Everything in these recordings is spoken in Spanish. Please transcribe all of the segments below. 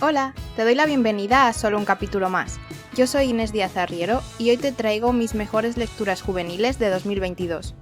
Hola, te doy la bienvenida a Solo un capítulo más. Yo soy Inés Díaz Arriero y hoy te traigo mis mejores lecturas juveniles de 2022.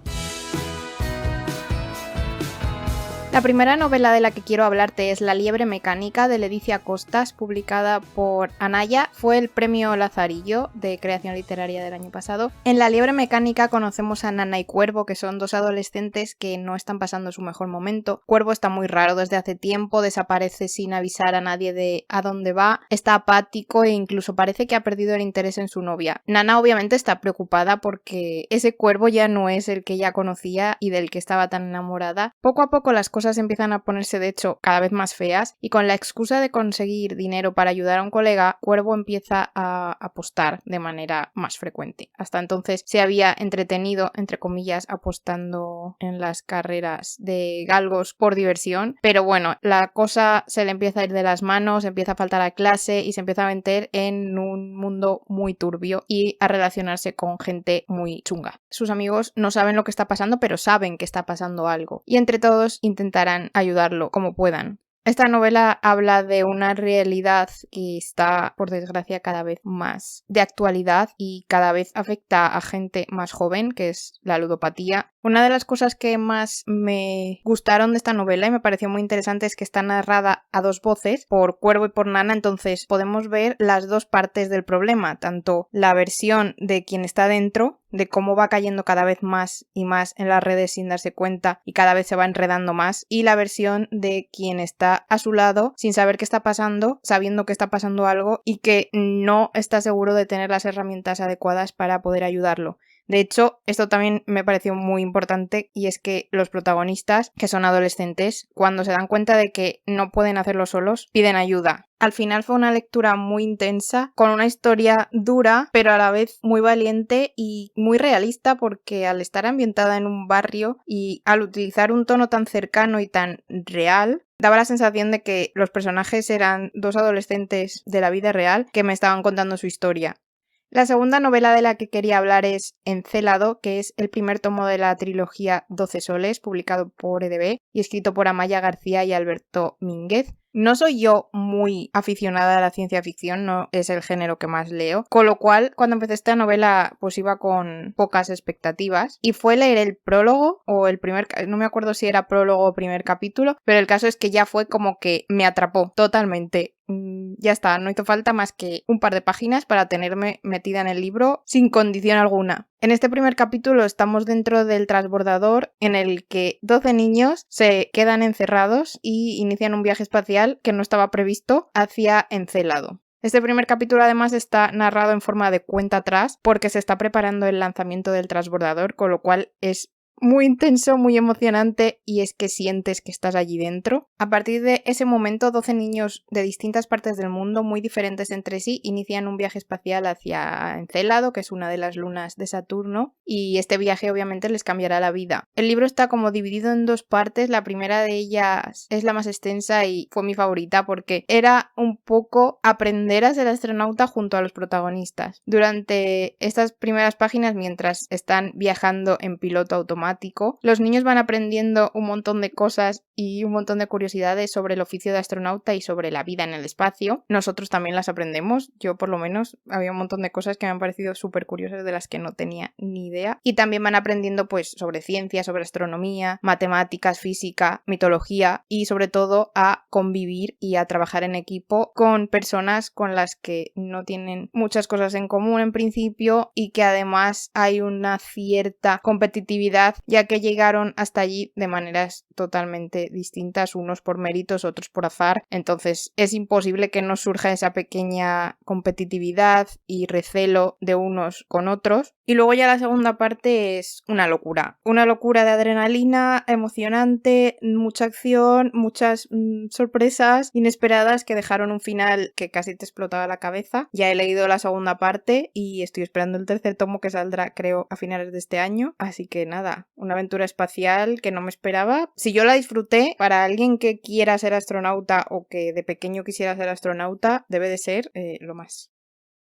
La primera novela de la que quiero hablarte es La liebre mecánica de Leticia Costas, publicada por Anaya. Fue el premio Lazarillo de creación literaria del año pasado. En La liebre mecánica conocemos a Nana y Cuervo, que son dos adolescentes que no están pasando su mejor momento. Cuervo está muy raro desde hace tiempo, desaparece sin avisar a nadie de a dónde va, está apático e incluso parece que ha perdido el interés en su novia. Nana obviamente está preocupada porque ese Cuervo ya no es el que ella conocía y del que estaba tan enamorada. Poco a poco las cosas empiezan a ponerse de hecho cada vez más feas y con la excusa de conseguir dinero para ayudar a un colega, Cuervo empieza a apostar de manera más frecuente. Hasta entonces se había entretenido, entre comillas, apostando en las carreras de galgos por diversión, pero bueno, la cosa se le empieza a ir de las manos, empieza a faltar a clase y se empieza a meter en un mundo muy turbio y a relacionarse con gente muy chunga. Sus amigos no saben lo que está pasando, pero saben que está pasando algo y entre todos intentarán ayudarlo como puedan. Esta novela habla de una realidad que está, por desgracia, cada vez más de actualidad y cada vez afecta a gente más joven, que es la ludopatía. Una de las cosas que más me gustaron de esta novela y me pareció muy interesante es que está narrada a dos voces, por Cuervo y por Nana, entonces podemos ver las dos partes del problema, tanto la versión de quien está dentro, de cómo va cayendo cada vez más y más en las redes sin darse cuenta y cada vez se va enredando más, y la versión de quien está a su lado sin saber qué está pasando, sabiendo que está pasando algo y que no está seguro de tener las herramientas adecuadas para poder ayudarlo. De hecho, esto también me pareció muy importante y es que los protagonistas, que son adolescentes, cuando se dan cuenta de que no pueden hacerlo solos, piden ayuda. Al final fue una lectura muy intensa, con una historia dura, pero a la vez muy valiente y muy realista porque al estar ambientada en un barrio y al utilizar un tono tan cercano y tan real, daba la sensación de que los personajes eran dos adolescentes de la vida real que me estaban contando su historia. La segunda novela de la que quería hablar es Encelado, que es el primer tomo de la trilogía 12 soles, publicado por EDB y escrito por Amaya García y Alberto Mínguez. No soy yo muy aficionada a la ciencia ficción, no es el género que más leo, con lo cual cuando empecé esta novela pues iba con pocas expectativas y fue leer el prólogo o el primer, no me acuerdo si era prólogo o primer capítulo, pero el caso es que ya fue como que me atrapó totalmente. Ya está, no hizo falta más que un par de páginas para tenerme metida en el libro sin condición alguna. En este primer capítulo estamos dentro del transbordador en el que 12 niños se quedan encerrados y inician un viaje espacial que no estaba previsto hacia Encelado. Este primer capítulo además está narrado en forma de cuenta atrás porque se está preparando el lanzamiento del transbordador, con lo cual es muy intenso, muy emocionante y es que sientes que estás allí dentro. A partir de ese momento, 12 niños de distintas partes del mundo, muy diferentes entre sí, inician un viaje espacial hacia Encélado, que es una de las lunas de Saturno, y este viaje obviamente les cambiará la vida. El libro está como dividido en dos partes, la primera de ellas es la más extensa y fue mi favorita porque era un poco aprender a ser astronauta junto a los protagonistas. Durante estas primeras páginas, mientras están viajando en piloto automático, los niños van aprendiendo un montón de cosas y un montón de curiosidades sobre el oficio de astronauta y sobre la vida en el espacio. Nosotros también las aprendemos, yo por lo menos había un montón de cosas que me han parecido súper curiosas de las que no tenía ni idea. Y también van aprendiendo pues sobre ciencia, sobre astronomía, matemáticas, física, mitología y sobre todo a convivir y a trabajar en equipo con personas con las que no tienen muchas cosas en común en principio y que además hay una cierta competitividad ya que llegaron hasta allí de maneras totalmente distintas, unos por méritos, otros por azar, entonces es imposible que no surja esa pequeña competitividad y recelo de unos con otros. Y luego ya la segunda parte es una locura de adrenalina, emocionante, mucha acción, muchas sorpresas inesperadas que dejaron un final que casi te explotaba la cabeza. Ya he leído la segunda parte y estoy esperando el tercer tomo que saldrá creo a finales de este año, así que nada, una aventura espacial que no me esperaba. Si yo la disfruté, para alguien que quiera ser astronauta o que de pequeño quisiera ser astronauta, debe de ser lo más.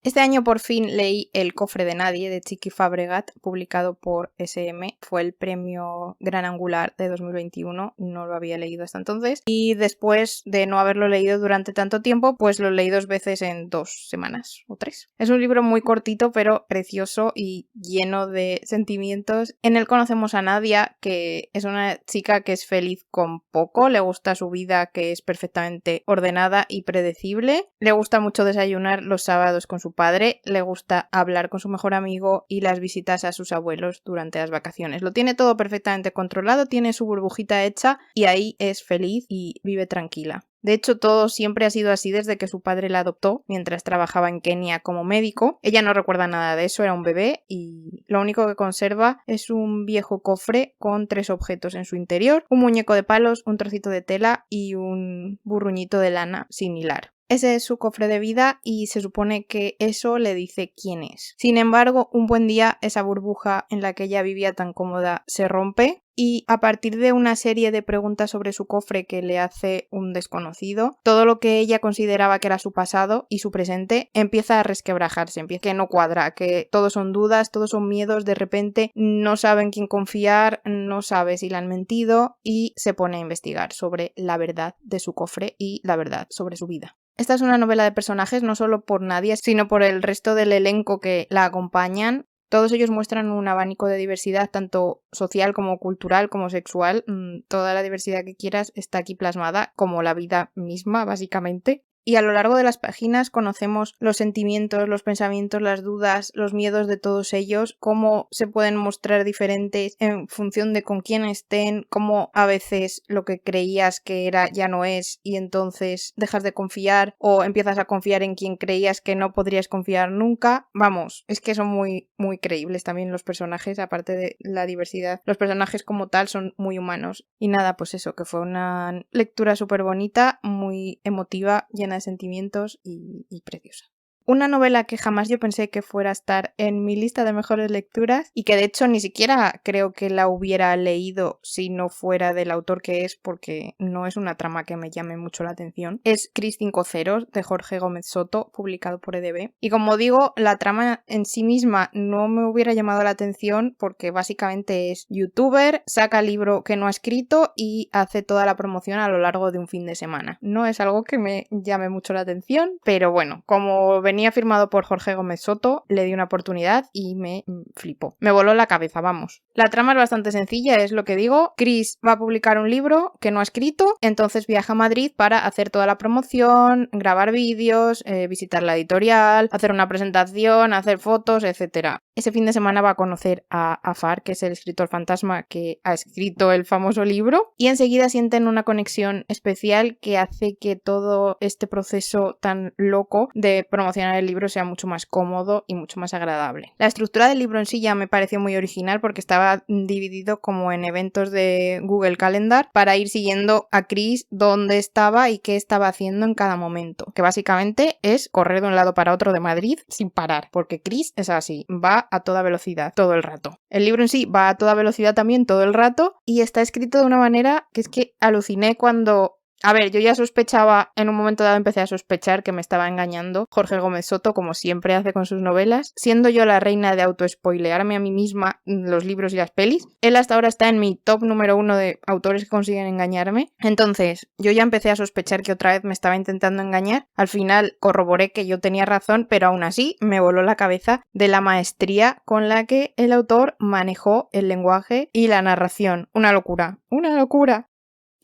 Este año por fin leí El cofre de nadie de Chiqui Fabregat, publicado por SM. Fue el premio Gran Angular de 2021, no lo había leído hasta entonces. Y después de no haberlo leído durante tanto tiempo, pues lo leí 2 veces en 2 semanas o 3. Es un libro muy cortito, pero precioso y lleno de sentimientos. En él conocemos a Nadia, que es una chica que es feliz con poco, le gusta su vida, que es perfectamente ordenada y predecible. Le gusta mucho desayunar los sábados con su padre, le gusta hablar con su mejor amigo y las visitas a sus abuelos durante las vacaciones. Lo tiene todo perfectamente controlado, tiene su burbujita hecha y ahí es feliz y vive tranquila. De hecho, todo siempre ha sido así desde que su padre la adoptó mientras trabajaba en Kenia como médico. Ella no recuerda nada de eso, era un bebé y lo único que conserva es un viejo cofre con 3 objetos en su interior, un muñeco de palos, un trocito de tela y un burruñito de lana sin hilar. Ese es su cofre de vida y se supone que eso le dice quién es. Sin embargo, un buen día esa burbuja en la que ella vivía tan cómoda se rompe y a partir de una serie de preguntas sobre su cofre que le hace un desconocido, todo lo que ella consideraba que era su pasado y su presente empieza a resquebrajarse, empieza que no cuadra, que todos son dudas, todos son miedos, de repente no saben quién confiar, no sabe si le han mentido y se pone a investigar sobre la verdad de su cofre y la verdad sobre su vida. Esta es una novela de personajes no solo por Nadia, sino por el resto del elenco que la acompañan. Todos ellos muestran un abanico de diversidad, tanto social como cultural como sexual. Toda la diversidad que quieras está aquí plasmada, como la vida misma, básicamente. Y a lo largo de las páginas conocemos los sentimientos, los pensamientos, las dudas, los miedos de todos ellos, cómo se pueden mostrar diferentes en función de con quién estén, cómo a veces lo que creías que era ya no es y entonces dejas de confiar o empiezas a confiar en quien creías que no podrías confiar nunca. Vamos, es que son muy, muy creíbles también los personajes, aparte de la diversidad. Los personajes como tal son muy humanos. Y nada, pues eso, que fue una lectura súper bonita, muy emotiva, llena de sentimientos y preciosa. Una novela que jamás yo pensé que fuera a estar en mi lista de mejores lecturas y que de hecho ni siquiera creo que la hubiera leído si no fuera del autor que es, porque no es una trama que me llame mucho la atención, es Cris 5 ceros de Jorge Gómez Soto, publicado por EDB. Y como digo, la trama en sí misma no me hubiera llamado la atención porque básicamente es youtuber, saca libro que no ha escrito y hace toda la promoción a lo largo de un fin de semana. No es algo que me llame mucho la atención, pero bueno, como venía firmado por Jorge Gómez Soto, le di una oportunidad y me flipó. Me voló la cabeza, vamos. La trama es bastante sencilla, es lo que digo. Cris va a publicar un libro que no ha escrito, entonces viaja a Madrid para hacer toda la promoción, grabar vídeos, visitar la editorial, hacer una presentación, hacer fotos, etc. Ese fin de semana va a conocer a Afar, que es el escritor fantasma que ha escrito el famoso libro, y enseguida sienten una conexión especial que hace que todo este proceso tan loco de promocionar el libro sea mucho más cómodo y mucho más agradable. La estructura del libro en sí ya me pareció muy original porque estaba dividido como en eventos de Google Calendar para ir siguiendo a Cris dónde estaba y qué estaba haciendo en cada momento, que básicamente es correr de un lado para otro de Madrid sin parar, porque Cris es así, va a toda velocidad todo el rato. El libro en sí va a toda velocidad también todo el rato y está escrito de una manera que es que aluciné cuando... A ver, yo ya sospechaba, en un momento dado empecé a sospechar que me estaba engañando Jorge Gómez Soto, como siempre hace con sus novelas. Siendo yo la reina de autoespoilearme a mí misma los libros y las pelis, él hasta ahora está en mi top número 1 de autores que consiguen engañarme. Entonces, yo ya empecé a sospechar que otra vez me estaba intentando engañar. Al final corroboré que yo tenía razón, pero aún así me voló la cabeza de la maestría con la que el autor manejó el lenguaje y la narración. Una locura, una locura.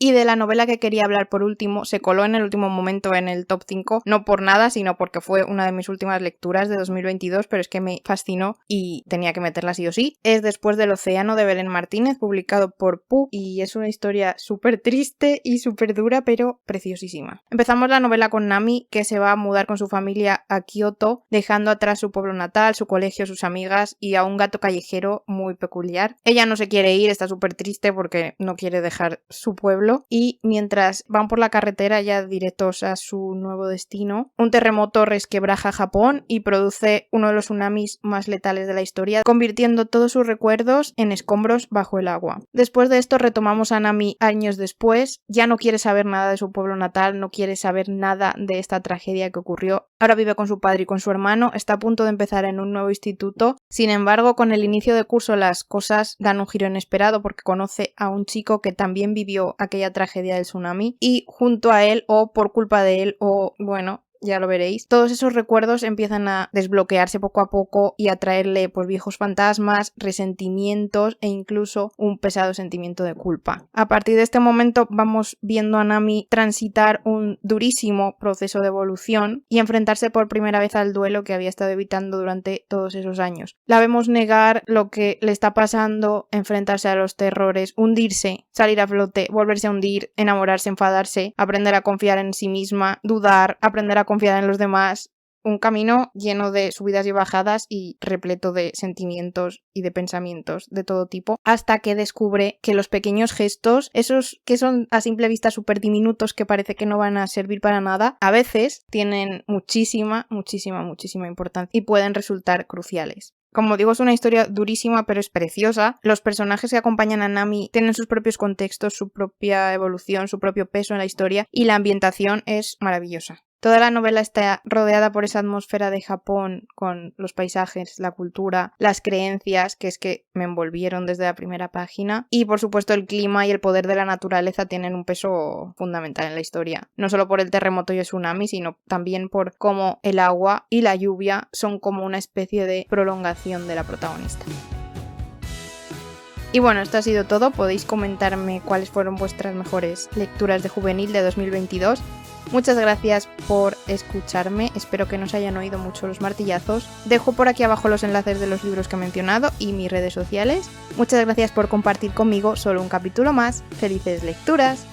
Y de la novela que quería hablar por último, se coló en el último momento en el top 5, no por nada, sino porque fue una de mis últimas lecturas de 2022, pero es que me fascinó y tenía que meterla sí o sí. Es Después del océano de Belén Martínez, publicado por Pub, y es una historia súper triste y súper dura, pero preciosísima. Empezamos la novela con Nami, que se va a mudar con su familia a Kioto, dejando atrás su pueblo natal, su colegio, sus amigas y a un gato callejero muy peculiar. Ella no se quiere ir, está súper triste porque no quiere dejar su pueblo, pueblo y mientras van por la carretera ya directos a su nuevo destino, un terremoto resquebraja Japón y produce uno de los tsunamis más letales de la historia, convirtiendo todos sus recuerdos en escombros bajo el agua. Después de esto retomamos a Nami años después, ya no quiere saber nada de su pueblo natal, no quiere saber nada de esta tragedia que ocurrió. Ahora vive con su padre y con su hermano, está a punto de empezar en un nuevo instituto. Sin embargo, con el inicio de curso las cosas dan un giro inesperado porque conoce a un chico que también vivió aquella tragedia del tsunami y junto a él, o por culpa de él, o bueno, ya lo veréis, todos esos recuerdos empiezan a desbloquearse poco a poco y a traerle pues viejos fantasmas, resentimientos e incluso un pesado sentimiento de culpa. A partir de este momento vamos viendo a Nami transitar un durísimo proceso de evolución y enfrentarse por primera vez al duelo que había estado evitando durante todos esos años. La vemos negar lo que le está pasando, enfrentarse a los terrores, hundirse, salir a flote, volverse a hundir, enamorarse, enfadarse, aprender a confiar en sí misma, dudar, aprender a confiar en los demás, un camino lleno de subidas y bajadas y repleto de sentimientos y de pensamientos de todo tipo, hasta que descubre que los pequeños gestos, esos que son a simple vista súper diminutos que parece que no van a servir para nada, a veces tienen muchísima importancia y pueden resultar cruciales. Como digo, es una historia durísima, pero es preciosa. Los personajes que acompañan a Nami tienen sus propios contextos, su propia evolución, su propio peso en la historia y la ambientación es maravillosa. Toda la novela está rodeada por esa atmósfera de Japón con los paisajes, la cultura, las creencias, que es que me envolvieron desde la primera página. Y por supuesto el clima y el poder de la naturaleza tienen un peso fundamental en la historia. No solo por el terremoto y el tsunami, sino también por cómo el agua y la lluvia son como una especie de prolongación de la protagonista. Y bueno, esto ha sido todo. Podéis comentarme cuáles fueron vuestras mejores lecturas de juvenil de 2022. Muchas gracias por escucharme, espero que no se hayan oído mucho los martillazos. Dejo por aquí abajo los enlaces de los libros que he mencionado y mis redes sociales. Muchas gracias por compartir conmigo solo un capítulo más. ¡Felices lecturas!